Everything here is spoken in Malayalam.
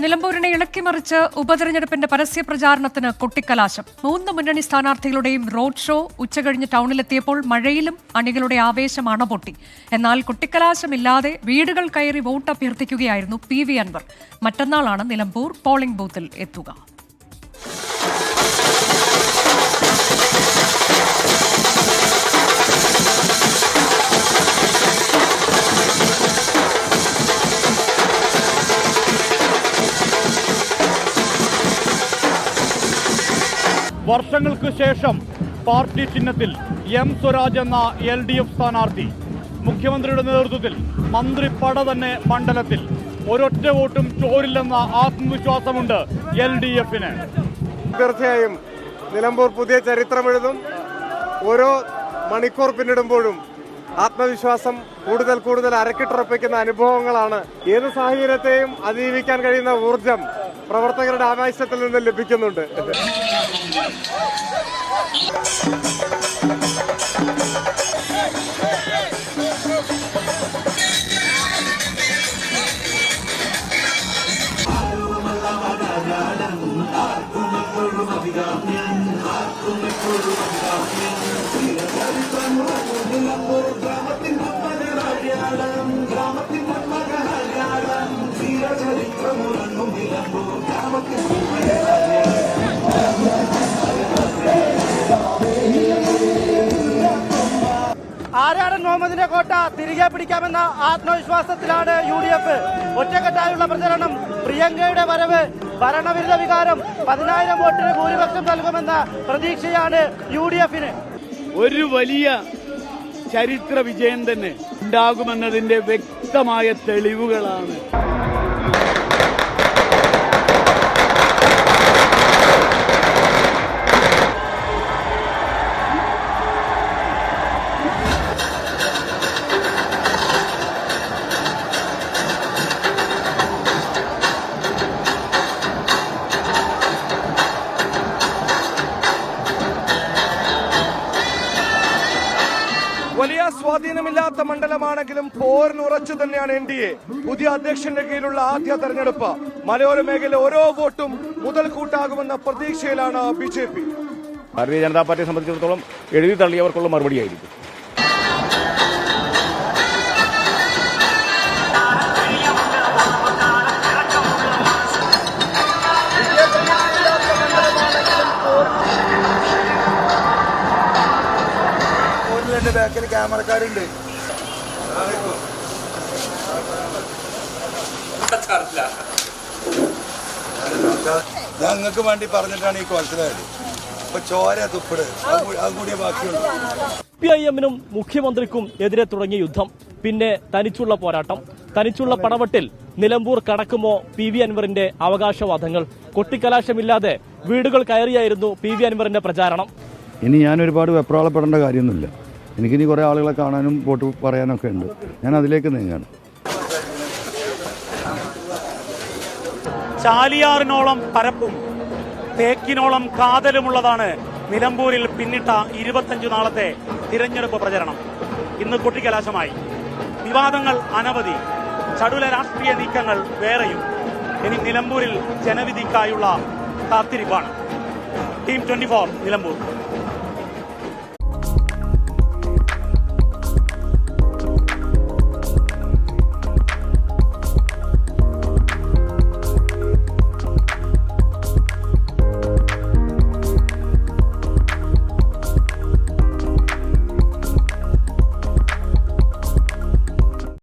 നിലമ്പൂരിനെ ഇളക്കിമറിച്ച് ഉപതെരഞ്ഞെടുപ്പിന്റെ പരസ്യ പ്രചാരണത്തിന് കൊട്ടിക്കലാശം. 3 മുന്നണി സ്ഥാനാർത്ഥികളുടെയും റോഡ് ഷോ ഉച്ചകഴിഞ്ഞ് ടൗണിലെത്തിയപ്പോൾ മഴയിലും അണികളുടെ ആവേശം അണപൊട്ടി. എന്നാൽ കൊട്ടിക്കലാശമില്ലാതെ വീടുകൾ കയറി വോട്ട് അഭ്യർത്ഥിക്കുകയായിരുന്നു PV അൻവർ. മറ്റന്നാളാണ് നിലമ്പൂർ പോളിംഗ് ബൂത്തിൽ എത്തുക. വർഷങ്ങൾക്ക് ശേഷം പാർട്ടി ചിഹ്നത്തിൽ M സ്വരാജ് എന്ന LDF സ്ഥാനാർത്ഥി. മുഖ്യമന്ത്രിയുടെ നേതൃത്വത്തിൽ മന്ത്രിപ്പട തന്നെ മണ്ഡലത്തിൽ. ഒരൊറ്റ വോട്ടും ചോരില്ലെന്ന ആത്മവിശ്വാസമുണ്ട് LDF-ന്. തീർച്ചയായും നിലമ്പൂർ പുതിയ ചരിത്രമെഴുതും. ഓരോ മണിക്കൂർ പിന്നിടുമ്പോഴും ആത്മവിശ്വാസം കൂടുതൽ അരക്കിട്ടുറപ്പിക്കുന്ന അനുഭവങ്ങളാണ്. ഏത് സാഹചര്യത്തെയും അതിജീവിക്കാൻ കഴിയുന്ന ഊർജം പ്രവർത്തകരുടെ ആവേശത്തിൽ നിന്ന് ലഭിക്കുന്നുണ്ട്. ആര്യാടൻ മുഹമ്മദിന്റെ കോട്ട തിരികെ പിടിക്കാമെന്ന ആത്മവിശ്വാസത്തിലാണ് UDF. ഒറ്റക്കെട്ടായുള്ള പ്രചരണം, പ്രിയങ്കയുടെ വരവ്, ഭരണവിരുദ്ധ വികാരം 10,000 വോട്ടിന് ഭൂരിപക്ഷം നൽകുമെന്ന പ്രതീക്ഷയാണ് UDF-ന്. ഒരു വലിയ ചരിത്ര വിജയം തന്നെ ഉണ്ടാകുമെന്നതിന്റെ വ്യക്തമായ തെളിവുകളാണ്. വലിയ സ്വാധീനമില്ലാത്ത മണ്ഡലമാണെങ്കിലും പോരിന് ഉറച്ചു തന്നെയാണ് NDA. പുതിയ അധ്യക്ഷന്റെ കീഴിലുള്ള ആദ്യ തെരഞ്ഞെടുപ്പ്. മലയോര മേഖല ഓരോ വോട്ടും മുതൽക്കൂട്ടാകുമെന്ന പ്രതീക്ഷയിലാണ് BJP. ഭാരതീയ ജനതാ പാർട്ടിയെ സംബന്ധിച്ചിടത്തോളം എഴുതി തള്ളിയവർക്കുള്ള മറുപടിയായിരിക്കും. എന്റെ ബാക്കിൽ ക്യാമറക്കാരുണ്ട്. ഞങ്ങൾക്ക് വേണ്ടി പറഞ്ഞിട്ടാണ് ഈ കോലത്തിലായത്. ഇപ്പൊ ചോര തുപ്പിട് അത് കൂടിയ ബാക്കിയുള്ളൂ. CPIM-നും മുഖ്യമന്ത്രിക്കും എതിരെ തുടങ്ങിയ യുദ്ധം, പിന്നെ തനിച്ചുള്ള പോരാട്ടം. തനിച്ചുള്ള പടവട്ടിൽ നിലമ്പൂർ കടക്കുമോ PV അൻവറിന്റെ അവകാശവാദങ്ങൾ. കൊട്ടിക്കലാശമില്ലാതെ വീടുകൾ കയറിയായിരുന്നു PV അൻവറിന്റെ പ്രചാരണം. ഇനി ഞാൻ ഒരുപാട് വെപ്രാളപ്പെടേണ്ട കാര്യമൊന്നുമില്ല. എനിക്കിനി കുറേ ആളുകളെ കാണാനും വോട്ട് പറയാനൊക്കെ ഉണ്ട്. ഞാൻ അതിലേക്ക് നീങ്ങാണ്. ചാലിയാറിനോളം പരപ്പും തേക്കിനോളം കാതലുമുള്ളതാണ് നിലമ്പൂരിൽ പിന്നിട്ട 25 നാളത്തെ തിരഞ്ഞെടുപ്പ് പ്രചരണം. ഇന്ന് കൊട്ടിക്കലാശമായി. വിവാദങ്ങൾ അനവധി, ചടുല രാഷ്ട്രീയ നീക്കങ്ങൾ വേറെയും. ഇനി നിലമ്പൂരിൽ ജനവിധിക്കായുള്ള കാത്തിരിപ്പാണ്. ടീം 24 നിലമ്പൂർ.